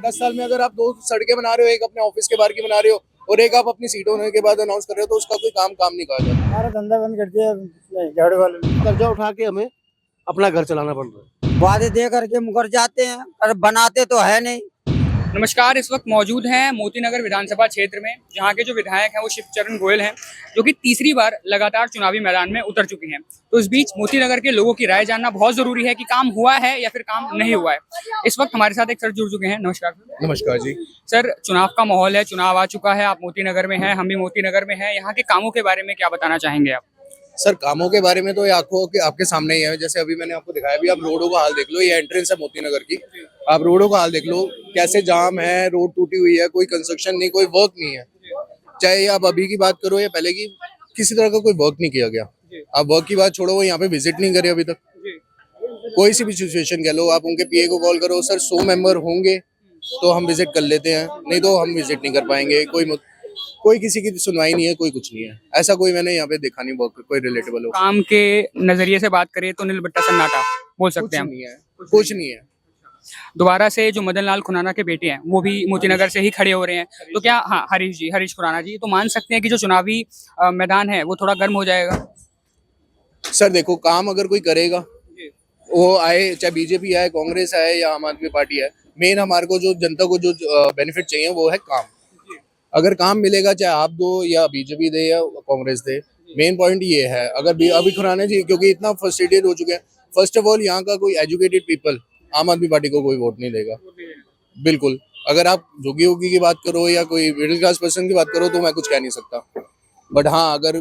10 साल में अगर आप 2 सड़कें बना रहे हो, एक अपने ऑफिस के बाहर की बना रहे हो और एक आप अपनी सीट होने के बाद अनाउंस कर रहे हो, तो उसका कोई काम नहीं कहा जाता। हमारा धंधा बंद कर दिया झाड़ू वाले ने। कर्जा उठा के हमें अपना घर चलाना पड़ रहा है। वादे दे करके मुकर जाते हैं पर बनाते तो है नहीं। नमस्कार, इस वक्त मौजूद हैं मोती नगर विधानसभा क्षेत्र में, जहां के जो विधायक हैं वो शिवचरण गोयल हैं, जो कि तीसरी बार लगातार चुनावी मैदान में उतर चुके हैं। तो इस बीच मोती नगर के लोगों की राय जानना बहुत जरूरी है कि काम हुआ है या फिर काम नहीं हुआ है। इस वक्त हमारे साथ एक सर जुड़ चुके हैं। नमस्कार नमस्कार जी। सर, चुनाव का माहौल है, चुनाव आ चुका है, आप मोती नगर में हैं, हम भी मोती नगर में हैं। यहाँ के कामों के बारे में क्या बताना चाहेंगे आप? सर, कामों के बारे में तो ये आपके सामने ही है। जैसे अभी मैंने आपको दिखाया, भी आप रोडों का हाल देख लो। ये एंट्रेंस है मोती नगर की, आप रोडों का हाल देख लो, कैसे जाम है, रोड टूटी हुई है, कोई कंस्ट्रक्शन नहीं, कोई वर्क नहीं है। चाहे आप अभी की बात करो या पहले की, किसी तरह का कोई वर्क नहीं किया गया। आप वर्क की बात छोड़ो, वो यहाँ पे विजिट नहीं करे अभी तक। कोई सी भी सिचुएशन कह लो, आप उनके पीए को कॉल करो, सर 100 मेंबर होंगे तो हम विजिट कर लेते हैं, नहीं तो हम विजिट नहीं कर पाएंगे। कोई किसी की सुनवाई नहीं है, कोई कुछ नहीं है। ऐसा कोई मैंने यहाँ पे देखा नहीं, बहुत कोई रिलेटेबल हो। काम के नजरिए से बात करें तो नील बट्टा सन्नाटा बोल सकते हैं हम। कुछ नहीं है। दोबारा से जो मदन लाल खुराना के बेटे हैं वो भी मोती नगर से ही खड़े हो रहे हैं, तो क्या, हाँ, हरीश खुराना जी, तो मान सकते हैं कि जो चुनावी मैदान है वो थोड़ा गर्म हो जाएगा? सर देखो, काम अगर कोई करेगा, वो आए, चाहे बीजेपी आए, कांग्रेस आए या आम आदमी पार्टी है, मेन हमारे को जो जनता को जो बेनिफिट चाहिए वो है काम। अगर काम मिलेगा, चाहे आप दो या बीजेपी दे या कांग्रेस दे, मेन पॉइंट ये है। अगर अभी खुराना जी क्योंकि इतना फ्रस्ट्रेटेड हो चुके हैं, फर्स्ट ऑफ ऑल यहाँ का कोई एजुकेटेड पीपल आम आदमी पार्टी को कोई वोट नहीं देगा, बिल्कुल। अगर आप जोगी होगी की बात करो या कोई मिडिल क्लास पर्सन की बात करो तो मैं कुछ कह नहीं सकता। बट हाँ, अगर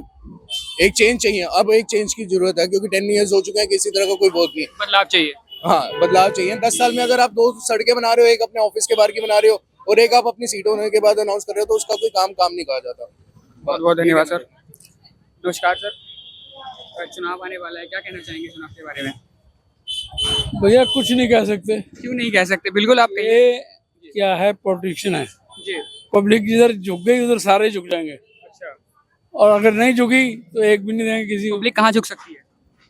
एक चेंज चाहिए, अब एक चेंज की जरूरत है, क्योंकि 10 ईयर्स हो चुके हैं, किसी तरह का कोई वर्क नहीं। बदलाव चाहिए। हाँ, बदलाव चाहिए। 10 साल में अगर आप 2 सड़कें बना रहे हो, एक अपने ऑफिस के बाहर की बना रहे हो और एक आप अपनी सीट होने के बाद अनाउंस कर रहे हो, तो उसका कोई काम नहीं कहा जाता। बहुत बहुत धन्यवाद सर। नमस्कार सर, चुनाव आने वाला है, क्या कहना चाहेंगे चुनाव के बारे में? भैया कुछ नहीं कह सकते। क्यों नहीं कह सकते? बिल्कुल आप कहिए। ये क्या है, पॉलिटिशियन है। जी। पब्लिक जिधर झुक गई उधर सारे झुक जाएंगे, अच्छा। और अगर नहीं झुकी तो एक भी नहीं देंगे किसी को। पब्लिक कहाँ झुक सकती है?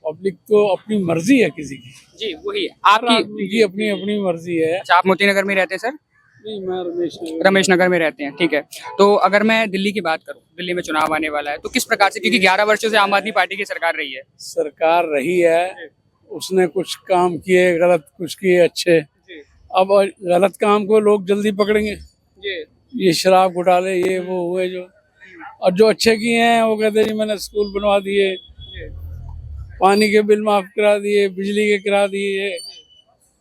पब्लिक तो अपनी मर्जी है किसी की। जी, वही है हर आपकी। आदमी की अपनी अपनी मर्जी है। अच्छा, आप मोती नगर में रहते हैं सर? नहीं, मैं रमेश नगर में रहते हैं, ठीक है। तो अगर मैं दिल्ली की बात करूं, दिल्ली में चुनाव आने वाला है, तो किस प्रकार से, क्योंकि 11 वर्षों से आम आदमी पार्टी की सरकार रही है। सरकार रही है, उसने कुछ काम किए गलत, कुछ किए अच्छे। अब गलत काम को लोग जल्दी पकड़ेंगे। ये शराब घोटाले, ये वो हुए जो, और जो अच्छे किए हैं वो कहते हैं जी मैंने स्कूल बनवा दिए, पानी के बिल माफ करा दिए, बिजली के करा दिए।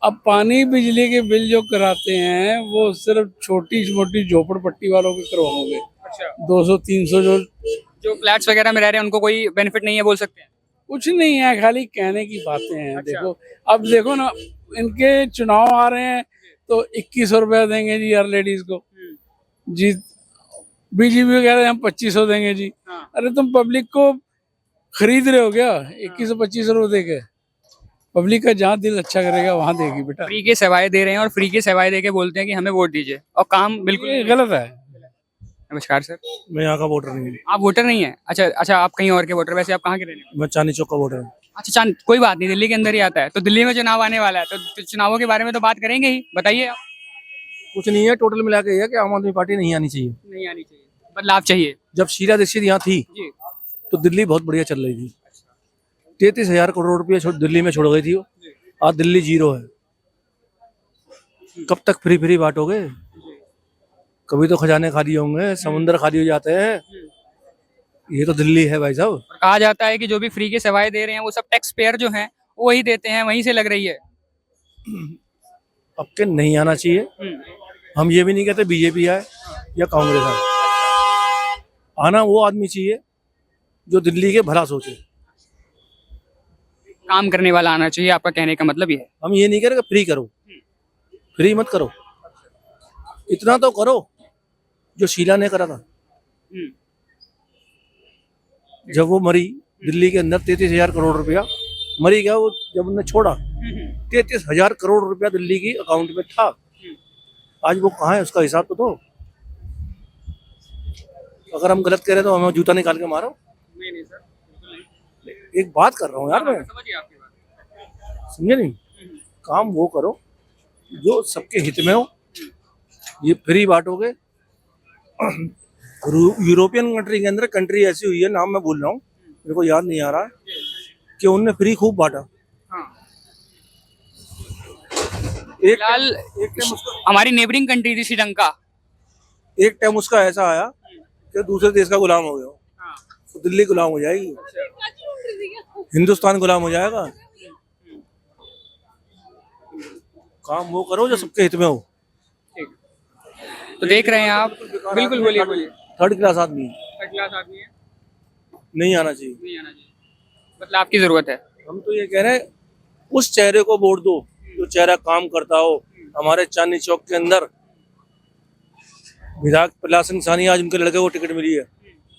अब पानी बिजली के बिल जो कराते हैं वो सिर्फ छोटी मोटी झोपड़पट्टी वालों के करवाओगे। अच्छा। 200-300 जो फ्लैट्स वगैरह में रह रहे हैं उनको कोई बेनिफिट नहीं है बोल सकते हैं? कुछ नहीं है, खाली कहने की बातें हैं। अच्छा। देखो, अब देखो ना, इनके चुनाव आ रहे हैं तो 2100 रुपया देंगे जी हर लेडीज को जी। बीजेपी कह रहे हैं हम 2500 देंगे जी। हाँ। अरे तुम पब्लिक को खरीद रहे हो क्या 2100-2500 रुपये दे के? पब्लिक का जहाँ दिल अच्छा करेगा वहाँ देगी बेटा। फ्री के सेवाएं दे रहे हैं और फ्री के सेवाएं दे के बोलते हैं कि हमें वोट दीजिए, और काम बिल्कुल ये गलत है। नमस्कार सर। मैं यहाँ का वोटर नहीं हूँ। आप वोटर नहीं है? अच्छा, आप कहीं और के वोटर। वैसे आप कहाँ के रहने वाले? मैं चांदनी चौक का वोटर हूँ। अच्छा, चांद, कोई बात नहीं, दिल्ली के अंदर ही आता है। तो दिल्ली में चुनाव आने वाला है, तो चुनावों के बारे में तो बात करेंगे ही। बताइए आप। कुछ नहीं है, टोटल मिला के है कि आम आदमी पार्टी नहीं आनी चाहिए। नहीं आनी चाहिए, बदलाव चाहिए। जब शीला दीक्षित यहाँ थी जी। तो दिल्ली बहुत बढ़िया चल रही थी। 33,000 करोड़ रुपये दिल्ली में छोड़ गई थी वो। आज दिल्ली जीरो है। कब तक फ्री बांटोगे? कभी तो खजाने खाली होंगे, समुद्र खाली हो जाते हैं। ये तो दिल्ली है भाई साहब। कहा जाता है कि जो भी फ्री की सेवाएं दे रहे हैं वो सब टैक्स पेयर जो हैं वो वही देते हैं, वहीं से लग रही है। अब के नहीं आना चाहिए। हम ये भी नहीं कहते बीजेपी आए या कांग्रेस आए, आना वो आदमी चाहिए जो दिल्ली के भला सोचे। काम करने वाला आना चाहिए, आपका कहने का मतलब ये है? हम ये नहीं कह रहे कि फ्री करो, फ्री मत करो, इतना तो करो जो शीला ने करा था। जब वो मरी दिल्ली के अंदर 33,000 करोड़ रुपया मरी गया वो, जब उन्होंने छोड़ा 33,000 करोड़ रुपया दिल्ली की अकाउंट में था। आज वो कहाँ है, उसका हिसाब तो दो। अगर हम गलत कह रहे तो हमें जूता निकाल के मारो। नहीं सर, एक बात कर रहा हूँ यार, मैं समझे नहीं। काम वो करो जो सबके हित में हो, ये फ्री बांटोगे। यूरोपियन कंट्री के अंदर कंट्री ऐसी हुई है, नाम मैं भूल रहा हूँ, मेरे को याद नहीं आ रहा, कि उनने फ्री खूब बांटा। हाँ। एक फिलहाल टाइम उसका हमारी नेबरिंग कंट्री थी श्रीलंका। एक टाइम उसका ऐसा आया कि दूसरे देश का गुलाम हो गया, हाँ। तो दिल्ली गुलाम हो जाएगी, हिंदुस्तान गुलाम हो जाएगा। काम वो करो जो सबके हित में हो। ठीक। तो देख रहे हैं आप, बिल्कुल बोलिए बोलिए। थर्ड क्लास आदमी थर्ड क्लास आदमी है, नहीं आना चाहिए। नहीं आना चाहिए, मतलब आपकी जरूरत है। हम तो ये कह रहे हैं, उस चेहरे को वोट दो जो चेहरा काम करता हो। हमारे चांदनी चौक के अंदर विधायक प्रहलाद सिंह सानी, आज उनके लड़के को टिकट मिली है,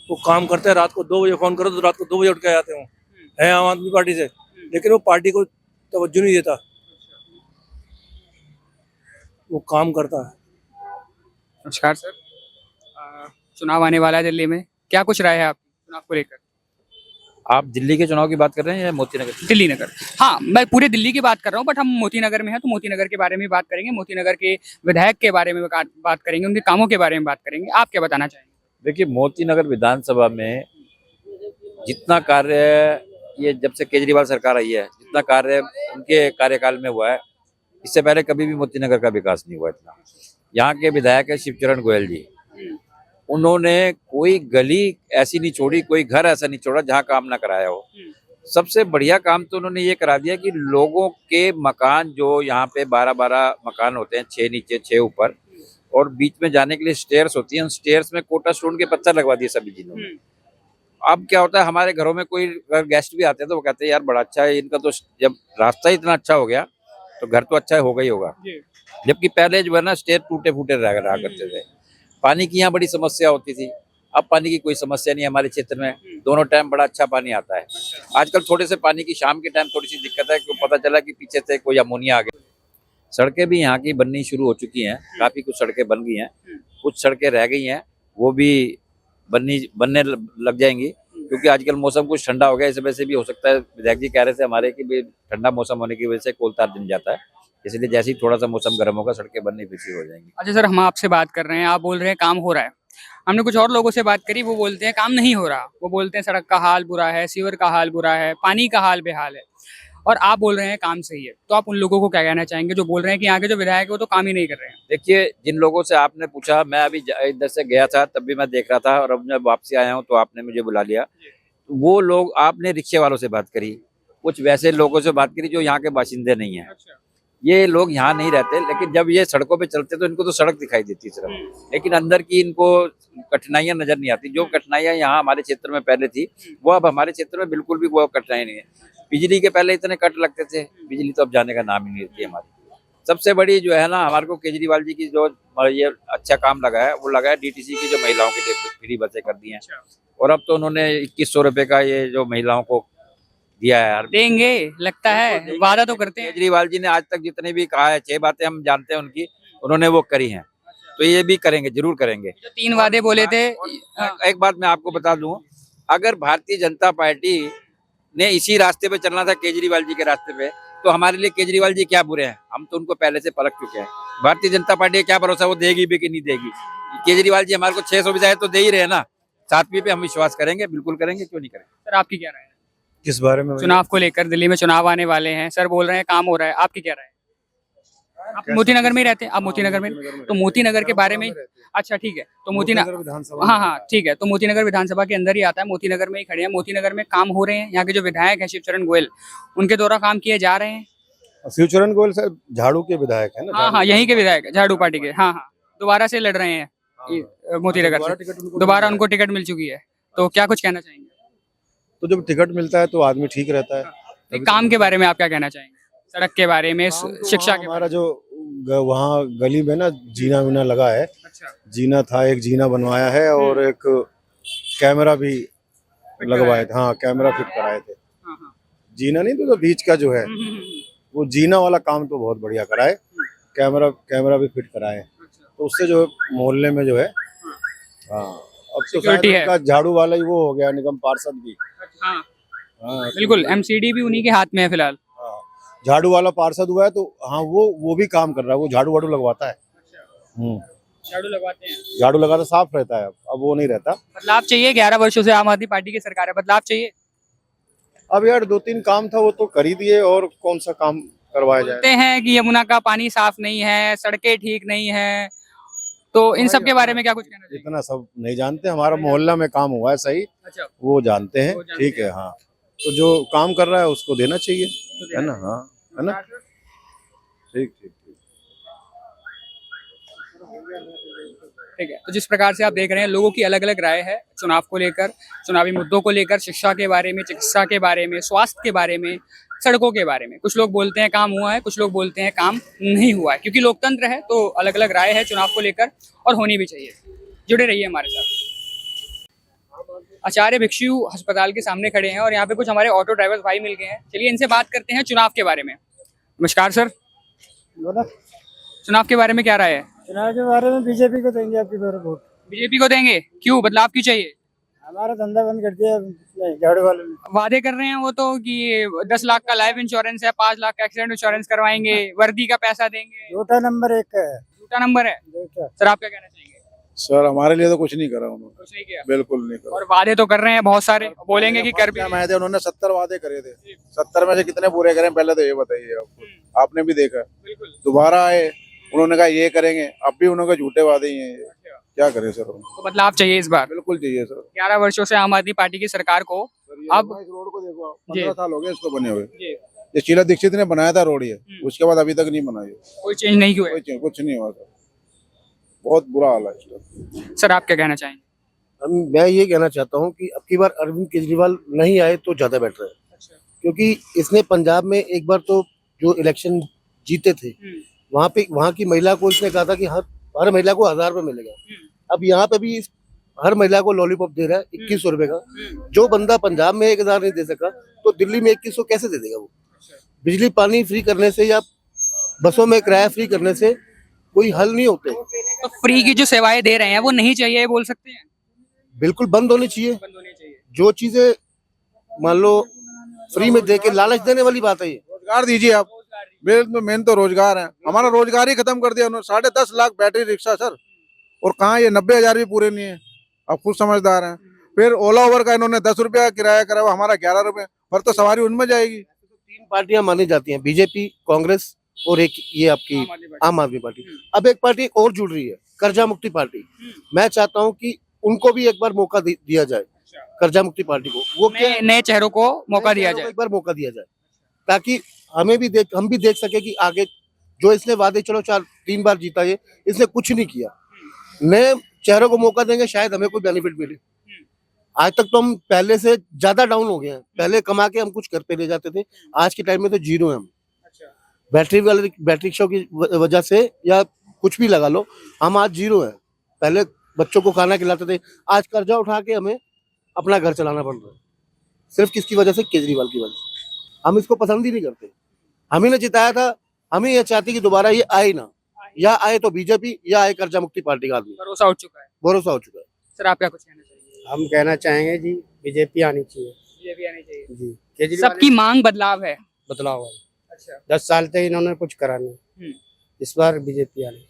वो काम करते हैं। रात को 2 बजे फोन करो तो रात को 2 बजे उठ के आते हो, है आम आदमी पार्टी से, लेकिन वो पार्टी को तवज्जो नहीं देता, वो काम करता है। नमस्कार सर, चुनाव आने वाला है दिल्ली में, क्या कुछ राय है आपकी चुनाव को लेकर? आप दिल्ली के चुनाव की बात कर रहे हैं या मोती नगर? दिल्ली नगर, हाँ मैं पूरे दिल्ली की बात कर रहा हूँ, बट हम मोती नगर में हैं तो मोती नगर के बारे में बात करेंगे, मोती नगर के विधायक के बारे में बात करेंगे, उनके कामों के बारे में बात करेंगे। आप क्या बताना चाहेंगे? देखिए, मोती नगर विधानसभा में जितना कार्य ये जब से केजरीवाल सरकार आई है, जितना कार्य उनके कार्यकाल में हुआ है, इससे पहले कभी भी मोती नगर का विकास नहीं हुआ इतना। यहाँ के विधायक है शिवचरण गोयल जी, उन्होंने कोई गली ऐसी नहीं छोड़ी, कोई घर ऐसा नहीं छोड़ा जहाँ काम ना कराया हो। सबसे बढ़िया काम तो उन्होंने ये करा दिया कि लोगों के मकान, जो यहाँ पे 12-12 मकान होते हैं, 6 नीचे 6 ऊपर, और बीच में जाने के लिए स्टेयर्स होती हैं, उन स्टेयर्स में कोटा स्टोन के पत्थर लगवा दिए सभी चीजों में। अब क्या होता है, हमारे घरों में कोई गेस्ट भी आते हैं तो वो कहते हैं यार बड़ा अच्छा है इनका, तो जब रास्ता ही इतना अच्छा हो गया तो घर तो अच्छा होगा ही होगा। जबकि पहले जो है ना, स्टेयर टूटे फूटे रहा करते थे। पानी की यहाँ बड़ी समस्या होती थी, अब पानी की कोई समस्या नहीं है हमारे क्षेत्र में, दोनों टाइम बड़ा अच्छा पानी आता है। आजकल थोड़े से पानी की शाम के टाइम थोड़ी सी दिक्कत है, क्योंकि पता चला कि पीछे से कोई अमोनिया आ गया। सड़कें भी यहाँ की बननी शुरू हो चुकी हैं, काफी कुछ सड़कें बन गई हैं, कुछ सड़कें रह गई हैं, वो भी बनने लग जाएंगी, क्योंकि आजकल मौसम कुछ ठंडा हो गया, इस वजह से भी हो सकता है। विधायक जी कह रहे थे हमारे कि भी ठंडा मौसम होने की वजह से कोलतार जम जाता है, इसलिए जैसे ही थोड़ा सा मौसम गर्म होगा सड़कें बननी फिर शुरू हो जाएंगी। अच्छा सर, हम आपसे बात कर रहे हैं, आप बोल रहे हैं काम हो रहा है। हमने कुछ और लोगों से बात करी, वो बोलते हैं काम नहीं हो रहा, वो बोलते हैं सड़क का हाल बुरा है, सीवर का हाल बुरा है, पानी का हाल बेहाल है, और आप बोल रहे हैं काम सही है। तो आप उन लोगों को क्या कहना चाहेंगे जो बोल रहे हैं कि यहाँ के जो विधायक है वो तो काम ही नहीं कर रहे हैं? देखिए, जिन लोगों से आपने पूछा, मैं अभी इधर से गया था तब भी मैं देख रहा था, और अब मैं वापसी आया हूँ तो आपने मुझे बुला लिया। वो लोग, आपने रिक्शे वालों से बात करी, कुछ वैसे लोगों से बात करी जो यहाँ के बाशिंदे नहीं है। ये लोग यहाँ नहीं रहते, लेकिन जब ये सड़कों पे चलते तो इनको तो सड़क दिखाई देती सिर्फ, लेकिन अंदर की इनको कठिनाइयां नजर नहीं आती। जो कठिनाइयां यहाँ हमारे क्षेत्र में पहले थी, वो अब हमारे क्षेत्र में बिल्कुल भी वो कठिनाई नहीं है। बिजली के पहले इतने कट लगते थे, बिजली तो अब जाने का नाम ही नहीं लेती हमारी। सबसे बड़ी जो है ना, हमारे को केजरीवाल जी की जो ये अच्छा काम लगा है, वो लगा है डीटीसी की, जो महिलाओं के लिए फ्री बसें कर दी हैं, और अब तो उन्होंने 2100 रुपए का ये जो महिलाओं को दिया है यार, देंगे लगता है, वादा तो करते हैं। केजरीवाल जी ने आज तक जितने भी कहा है, 6 बातें हम जानते हैं उनकी, उन्होंने वो करी हैं, तो ये भी करेंगे, जरूर करेंगे। जो 3 वादे बोले थे, एक बात मैं आपको बता दूं, अगर भारतीय जनता पार्टी ने इसी रास्ते पे चलना था, केजरीवाल जी के रास्ते पे, तो हमारे लिए केजरीवाल जी क्या बुरे हैं? हम तो उनको पहले से परख चुके हैं। भारतीय जनता पार्टी क्या भरोसा वो देगी भी कि नहीं देगी? केजरीवाल जी हमारे को 600 भी तो दे ही रहे हैं ना, 7वीं पे हम विश्वास करेंगे, बिल्कुल करेंगे, क्यों नहीं करेंगे। सर आपकी क्या राय है किस बारे में? चुनाव को लेकर? दिल्ली में चुनाव आने वाले हैं, सर बोल रहे हैं काम हो रहा है, आपकी क्या राय है? आप मोती नगर में ही रहते हैं? आप मोती नगर में, तो मोती नगर के बारे में, अच्छा ठीक है, तो मोती नगर, हाँ ठीक है, तो मोती नगर विधानसभा के अंदर ही आता है, मोती नगर में ही खड़े हैं। मोती नगर में काम हो रहे हैं, यहाँ के जो विधायक है शिवचरण गोयल, उनके द्वारा काम किए जा रहे हैं। शिवचरण गोयल सर झाड़ू के विधायक है ना? हाँ, यहीं के विधायक है, झाड़ू पार्टी के। हाँ, दोबारा से लड़ रहे हैं मोती नगर से, दोबारा उनको टिकट मिल चुकी है, तो क्या कुछ कहना चाहेंगे? तो जब टिकट मिलता है तो आदमी ठीक रहता है। काम के बारे में आप क्या कहना चाहेंगे? सड़क के बारे में, शिक्षा के? हमारा जो वहाँ गली में ना जीना वीना लगा है, अच्छा, जीना था, एक जीना बनवाया है, और एक कैमरा भी लगवाए थे। हाँ, कैमरा फिट कराए थे। जीना नहीं तो बीच का जो है, वो जीना वाला काम तो बहुत बढ़िया कराए, कैमरा भी फिट कराए, तो उससे जो मोहल्ले में जो है, हाँ अब तो शायद उनका झाड़ू वाला ही वो हो गया, निगम पार्षद भी। हाँ हाँ बिल्कुल, एमसीडी भी उन्हीं के हाथ में है फिलहाल। झाड़ू वाला पार्षद हुआ है, तो हाँ वो भी काम कर रहा है, वो झाड़ू वाड़ू लगवाता है। झाड़ू लगवाते हैं। झाड़ू लगाता साफ रहता है, अब वो नहीं रहता। बदलाव चाहिए, 11 वर्षों से आम आदमी पार्टी की सरकार है, बदलाव चाहिए। अब यार 2-3 काम था वो तो कर ही दिए, और कौन सा काम करवाया जाए। बोलते हैं कि यमुना का पानी साफ नहीं है, सड़कें ठीक नहीं है, तो इन सब के बारे में क्या कुछ कहना चाहिए? इतना सब नहीं जानते, हमारा मोहल्ला में काम हुआ है सही, अच्छा, वो जानते हैं। वो जानते ठीक है, हैं। हाँ, तो जो काम कर रहा है उसको देना चाहिए, है ना। हाँ, है ना, ठीक ठीक ठीक। ठीक है। तो जिस प्रकार से आप देख रहे हैं, लोगों की अलग अलग राय है चुनाव को लेकर, चुनावी मुद्दों को लेकर, शिक्षा के बारे में, चिकित्सा के बारे में, स्वास्थ्य के बारे में, सड़कों के बारे में। कुछ लोग बोलते हैं काम हुआ है, कुछ लोग बोलते हैं काम नहीं हुआ है। क्योंकि लोकतंत्र है तो अलग अलग राय है चुनाव को लेकर, और होनी भी चाहिए। जुड़े रहिए हमारे साथ। आचार्य भिक्षु अस्पताल के सामने खड़े हैं और यहाँ पे कुछ हमारे ऑटो ड्राइवर्स भाई मिल गए हैं। चलिए इनसे बात करते हैं चुनाव के बारे में। नमस्कार सर, बोला चुनाव के बारे में क्या राय है? चुनाव के बारे में बीजेपी को देंगे आपकी बार वोट। बीजेपी को देंगे, क्यों? बदलाव क्यों चाहिए? हमारा धंधा बंद कर दिया झाड़ू वाले ने। वादे कर रहे हैं वो तो कि 10 लाख का लाइफ इंश्योरेंस है, 5 लाख का एक्सीडेंट इंश्योरेंस करवाएंगे, वर्दी का पैसा देंगे। झूठा नंबर 1 का है। झूठा नंबर है। झूठा। सर आप क्या कहना चाहेंगे? सर हमारे लिए तो कुछ नहीं करा उन्होंने, कुछ नहीं किया बिल्कुल नहीं करा। और वादे तो कर रहे हैं बहुत सारे, बोलेंगे कि कर भी क्या मैं थे, उन्होंने 70 वादे करे थे, 70 में से कितने पूरे करें पहले तो ये बताइए आपको। आपने भी देखा, बिल्कुल। दोबारा आए उन्होंने कहा ये करेंगे, अब भी उन्होंने झूठे वादे ही हैं ये। क्या करें सर, तो बदलाव चाहिए इस बार। बिल्कुल चाहिए सर। 11 वर्षों से आम आदमी पार्टी की सरकार को अब इस रोड को देखो, जी। 15 साल हो गए इसको बने हुए। जी, ये शीला दीक्षित ने बनाया था रोड, ये उसके बाद अभी तक नहीं बनाई, कोई चेंज नहीं हुआ है। कुछ नहीं हुआ सर, बहुत बुरा हाल है इसका। सर आप क्या कहना चाहेंगे? मैं ये कहना चाहता हूँ कि अब की बार अरविंद केजरीवाल नहीं आए तो ज़्यादा बेटर है, क्योंकि इसने पंजाब में एक बार तो जो इलेक्शन जीते थे वहाँ की महिला को इसने कहा था कि हर महिला को 1000 रुपये मिलेगा। अब यहाँ पे भी हर महिला को लॉलीपॉप दे रहा है 2100 रुपये का। जो बंदा पंजाब में 1000 नहीं दे सका तो दिल्ली में 2100 कैसे दे देगा वो? बिजली पानी फ्री करने से या बसों में किराया फ्री करने से कोई हल नहीं होते। तो फ्री की जो सेवाएं दे रहे हैं वो नहीं चाहिए बोल सकते हैं? बिल्कुल बंद होनी चाहिए। बंद होनी चाहिए। जो चीजें मान लो फ्री में दे के लालच देने वाली बात है ये। रोजगार दीजिए आप, मेन तो रोजगार है। हमारा रोजगार ही खत्म कर दिया उन्होंने। 10.5 लाख बैटरी रिक्शा सर, और कहाँ ये 90,000 भी पूरे नहीं है। आप खुद समझदार हैं। फिर ओला ओवर का इन्होंने 10 रुपया किराया करा हुआ, हमारा 11 रुपए, पर तो सवारी उनमें जाएगी। 3 पार्टियां मानी जाती हैं, बीजेपी, कांग्रेस और एक ये आपकी आम आदमी पार्टी। अब एक पार्टी और जुड़ रही है, कर्जा मुक्ति पार्टी। मैं चाहता हूँ कि उनको भी एक बार मौका दिया जाए, कर्जा मुक्ति पार्टी को। वो नए चेहरों को मौका दिया जाए, एक बार मौका दिया जाए, ताकि हम भी देख सके कि आगे जो इसने वादे, चलो 3 बार जीता ये, इसने कुछ नहीं किया। नए चेहरों को मौका देंगे, शायद हमें कोई बेनिफिट मिले। आज तक तो हम पहले से ज्यादा डाउन हो गए हैं। पहले कमा के हम कुछ करते ले जाते थे, आज के टाइम में तो जीरो है हम। बैटरी रिक्शा की वजह से या कुछ भी लगा लो, हम आज जीरो है। पहले बच्चों को खाना खिलाते थे, आज कर्जा उठा के हमें अपना घर चलाना पड़ रहा है। सिर्फ किसकी वजह से? केजरीवाल की वजह से। हम इसको पसंद ही नहीं करते। हम ही ने जिताया था, हम ही ये चाहते कि दोबारा ये आए ना, या आए तो बीजेपी या आए कर्जा मुक्ति पार्टी का आदमी। भरोसा उठ चुका है। भरोसा हो चुका है। सर आप क्या कुछ कहना चाहिए? हम कहना चाहेंगे जी बीजेपी आनी चाहिए। बीजेपी आनी चाहिए जी, केजरीवाल सबकी मांग बदलाव है। बदलाव है। अच्छा, 10 साल से इन्होंने कुछ करा नहीं, इस बार बीजेपी आनी।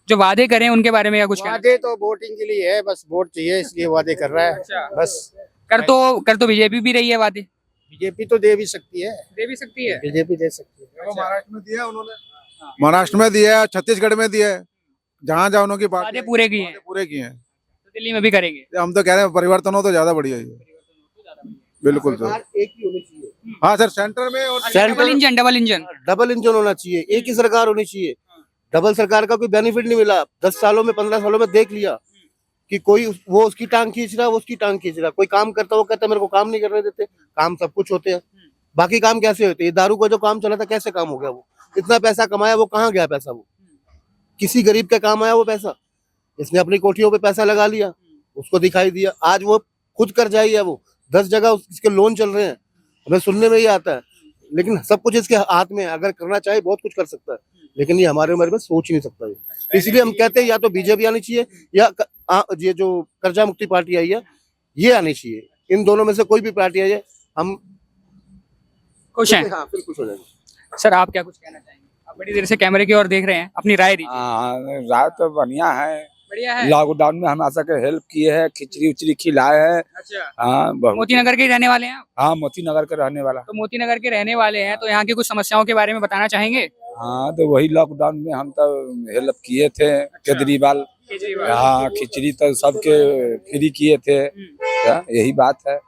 जो वादे करें उनके बारे में क्या कुछ कहना? वादे तो वोटिंग के लिए है, बस वोट चाहिए इसलिए वादे कर रहा है। अच्छा। बस कर तो बीजेपी भी रही है वादे। बीजेपी तो दे भी सकती है, दे भी सकती है। बीजेपी दे सकती है। महाराष्ट्र में दिया उन्होंने, महाराष्ट्र में दिया है, छत्तीसगढ़ में दिया है, जहाँ जहाँ उनकी वादे पार्टी पूरे किए हैं, पूरे किए हैं। तो दिल्ली में भी करेंगे। हम तो कह रहे हैं परिवर्तन हो तो ज्यादा बढ़िया है। बिल्कुल सर। एक ही होनी चाहिए। हाँ सर, सेंटर में और डबल इंजन डबल इंजन होना चाहिए, एक ही सरकार होनी चाहिए। डबल सरकार का कोई बेनिफिट नहीं मिला। 10 सालों में 15 सालों में देख लिया कि कोई वो उसकी टांग खींच रहा, वो उसकी टांग खींच रहा। कोई काम करता, वो कहता मेरे को काम नहीं करने देते। काम सब कुछ होते हैं, बाकी काम कैसे होते हैं? दारू का जो काम चला था, कैसे काम हो गया? वो इतना पैसा कमाया, वो कहाँ गया पैसा? वो किसी गरीब के काम आया वो पैसा? इसने अपनी कोठियों पे पैसा लगा लिया, उसको दिखाई दिया। आज वो खुद कर्जाई है। वो 10 जगह इसके लोन चल रहे हैं, हमें सुनने में ही आता है। लेकिन सब कुछ इसके हाथ में है। अगर करना चाहे बहुत कुछ कर सकता है, लेकिन ये हमारे उम्र में सोच ही नहीं सकता है। इसलिए हम कहते हैं या तो बीजेपी आनी चाहिए या ये जो कर्जा मुक्ति पार्टी आई है ये आनी चाहिए। इन दोनों में से कोई भी पार्टी आई है, हम खुश हैं। हाँ, फिर खुश हो जाएंगे। सर आप क्या कुछ कहना चाहेंगे? आप बड़ी देर से कैमरे की ओर देख रहे हैं, अपनी राय दी। हाँ, राय तो बढ़िया है। बढ़िया है। लॉकडाउन में हमारा सबके हेल्प किए हैं, खिचड़ी उचड़ी खिलाए हैं। अच्छा, हाँ, बहुत। मोती नगर के ही रहने वाले हैं आप? हाँ, मोती नगर के रहने वाला। तो मोती नगर के रहने वाले हैं तो यहाँ की कुछ समस्याओं के बारे में बताना चाहेंगे? हाँ, तो वही लॉकडाउन में हम तो हेल्प किए थे। केजरीवाल, हाँ, खिचड़ी तो सबके फ्री किए थे। यही बात है,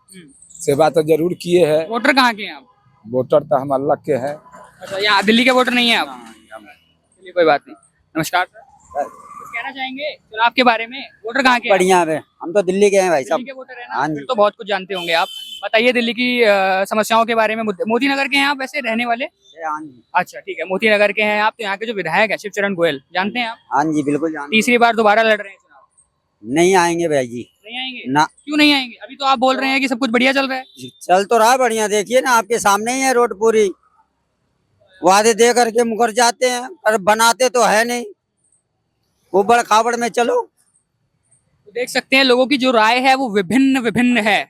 सेवा तो जरूर किए हैं। वोटर कहाँ के हैं आप? वोटर तो हम अलग के हैं। अच्छा, यहाँ दिल्ली के वोटर नहीं है आप? चलिए, कोई बात नहीं। नमस्कार सर, कुछ कहना चाहेंगे चुनाव के बारे में? वोटर कहाँ के हैं? बढ़िया है, हम तो दिल्ली के हैं भाई दिल्ली के वोटर हैं ना? हाँ जी। फिर तो बहुत कुछ जानते होंगे आप। बताइए दिल्ली की समस्याओं के बारे में। मोती नगर के हैं आप वैसे रहने वाले? हाँ जी, अच्छा, ठीक है, मोती नगर के हैं आप। तो यहाँ के जो विधायक है शिवचरण गोयल, जानते हैं आप? हाँ जी, बिल्कुल जानते तीसरी बार दोबारा लड़ रहे हैं चुनाव। नहीं आएंगे भाई जी, नहीं आएंगे? ना। क्यों नहीं आएंगे? अभी तो आप बोल रहे हैं कि सब कुछ बढ़िया चल रहा है। चल तो रहा है बढ़िया, देखिए ना आपके सामने ही है रोड पूरी। वादे दे करके मुकर जाते हैं पर बनाते तो है नहीं। उबड़ खाबड़ में चलो। तो देख सकते हैं लोगों की जो राय है वो विभिन्न विभिन्न है।